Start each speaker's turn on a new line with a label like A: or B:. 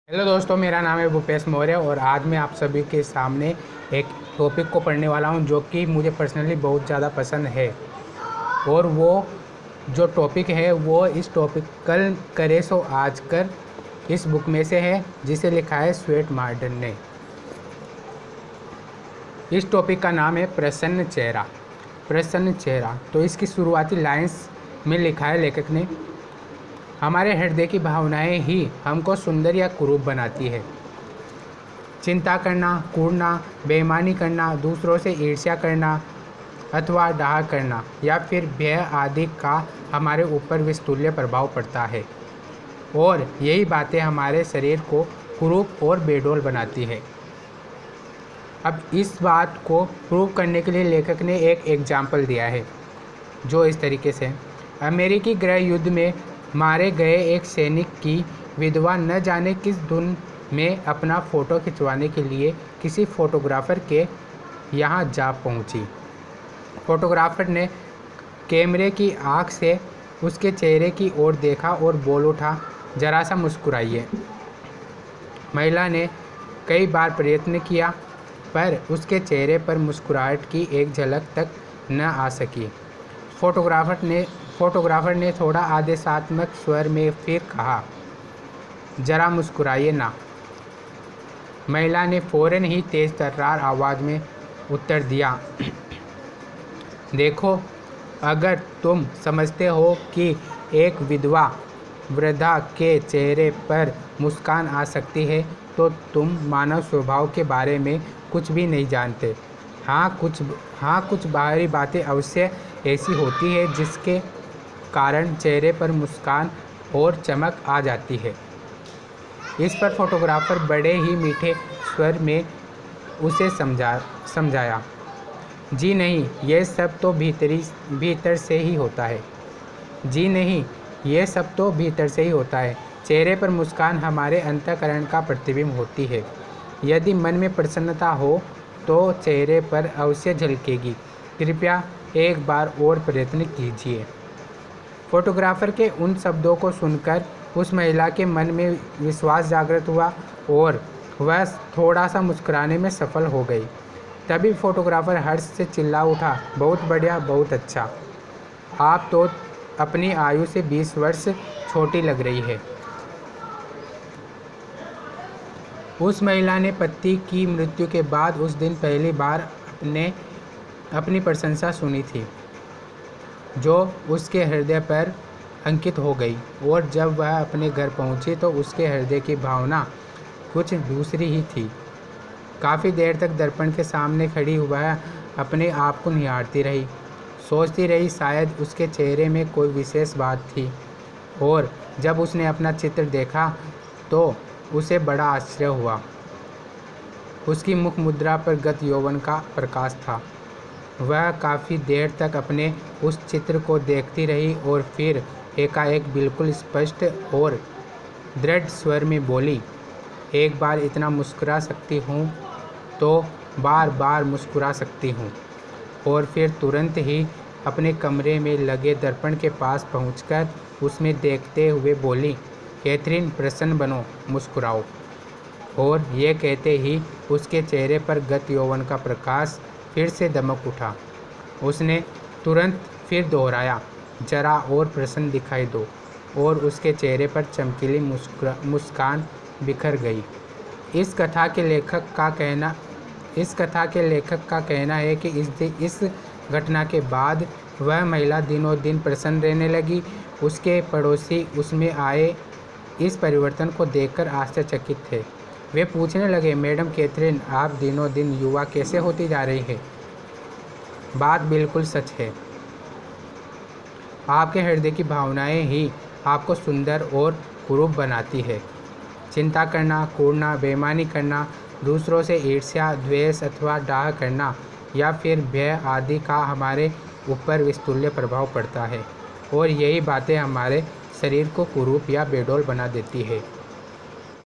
A: Hello दोस्तों, मेरा नाम है भूपेश मौर्य और आज मैं आप सभी के सामने एक टॉपिक को पढ़ने वाला हूं जो कि मुझे पर्सनली बहुत ज़्यादा पसंद है। और वो जो टॉपिक है वो इस टॉपिक कल करे सो आज कर इस बुक में से है, जिसे लिखा है स्वेट मार्डन ने। इस टॉपिक का नाम है प्रसन्न चेहरा। प्रसन्न चेहरा। तो इसकी शुरुआती लाइंस में लिखा है लेखक ने, हमारे हृदय की भावनाएं ही हमको सुंदर या कुरूप बनाती है। चिंता करना, कूड़ना, बेईमानी करना, दूसरों से ईर्ष्या करना अथवा डाह करना या फिर भय आदि का हमारे ऊपर विस्तुल्य प्रभाव पड़ता है, और यही बातें हमारे शरीर को कुरूप और बेडौल बनाती है। अब इस बात को प्रूव करने के लिए लेखक ने एक एग्जाम्पल दिया है जो इस तरीके से, अमेरिकी गृह युद्ध में मारे गए एक सैनिक की विधवा न जाने किस धुन में अपना फ़ोटो खिंचवाने के लिए किसी फोटोग्राफ़र के यहाँ जा पहुँची। फोटोग्राफ़र ने कैमरे की आँख से उसके चेहरे की ओर देखा और बोल उठा, जरा सा मुस्कुराइए। महिला ने कई बार प्रयत्न किया पर उसके चेहरे पर मुस्कुराहट की एक झलक तक न आ सकी। फोटोग्राफर ने थोड़ा आदेशात्मक स्वर में फिर कहा, जरा मुस्कुराइए ना। महिला ने फौरन ही तेज तर्रार आवाज़ में उत्तर दिया, देखो, अगर तुम समझते हो कि एक विधवा वृद्धा के चेहरे पर मुस्कान आ सकती है तो तुम मानव स्वभाव के बारे में कुछ भी नहीं जानते। हाँ, कुछ बाहरी बातें अवश्य ऐसी होती है जिसके कारण चेहरे पर मुस्कान और चमक आ जाती है। इस पर फोटोग्राफर बड़े ही मीठे स्वर में उसे समझाया, जी नहीं, ये सब तो भीतर से ही होता है। जी नहीं, ये सब तो भीतर से ही होता है। चेहरे पर मुस्कान हमारे अंतःकरण का प्रतिबिंब होती है। यदि मन में प्रसन्नता हो तो चेहरे पर अवश्य झलकेगी। कृपया एक बार और प्रयत्न कीजिए। फोटोग्राफर के उन शब्दों को सुनकर उस महिला के मन में विश्वास जागृत हुआ और वह थोड़ा सा मुस्कुराने में सफल हो गई। तभी फोटोग्राफर हर्ष से चिल्ला उठा, बहुत बढ़िया, बहुत अच्छा। आप तो अपनी आयु से 20 वर्ष छोटी लग रही है। उस महिला ने पति की मृत्यु के बाद उस दिन पहली बार अपनी प्रशंसा सुनी थी, जो उसके हृदय पर अंकित हो गई। और जब वह अपने घर पहुंची तो उसके हृदय की भावना कुछ दूसरी ही थी। काफ़ी देर तक दर्पण के सामने खड़ी वह अपने आप को निहारती रही, सोचती रही शायद उसके चेहरे में कोई विशेष बात थी। और जब उसने अपना चित्र देखा तो उसे बड़ा आश्चर्य हुआ। उसकी मुख मुद्रा पर गत यौवन का प्रकाश था। वह काफ़ी देर तक अपने उस चित्र को देखती रही और फिर एकाएक बिल्कुल स्पष्ट और दृढ़ स्वर में बोली, एक बार इतना मुस्कुरा सकती हूँ तो बार बार मुस्कुरा सकती हूँ। और फिर तुरंत ही अपने कमरे में लगे दर्पण के पास पहुंचकर उसमें देखते हुए बोली, कैथरीन, प्रसन्न बनो, मुस्कुराओ। और ये कहते ही उसके चेहरे पर गत यौवन का प्रकाश फिर से दमक उठा। उसने तुरंत फिर दोहराया, जरा और प्रसन्न दिखाई दो, और उसके चेहरे पर चमकीली मुस्कान बिखर गई। इस कथा के लेखक का कहना है कि इस घटना के बाद वह महिला दिनों दिन प्रसन्न रहने लगी। उसके पड़ोसी उसमें आए इस परिवर्तन को देखकर आश्चर्यचकित थे। वे पूछने लगे, मैडम कैथरीन, आप दिनों दिन युवा कैसे होती जा रही है? बात बिल्कुल सच है। आपके हृदय की भावनाएं ही आपको सुंदर और कुरूप बनाती है। चिंता करना, कूड़ना, बेईमानी करना, दूसरों से ईर्ष्या, द्वेष अथवा डाह करना या फिर भय आदि का हमारे ऊपर विस्तुल्य प्रभाव पड़ता है, और यही बातें हमारे शरीर को कुरूप या बेडौल बना देती है।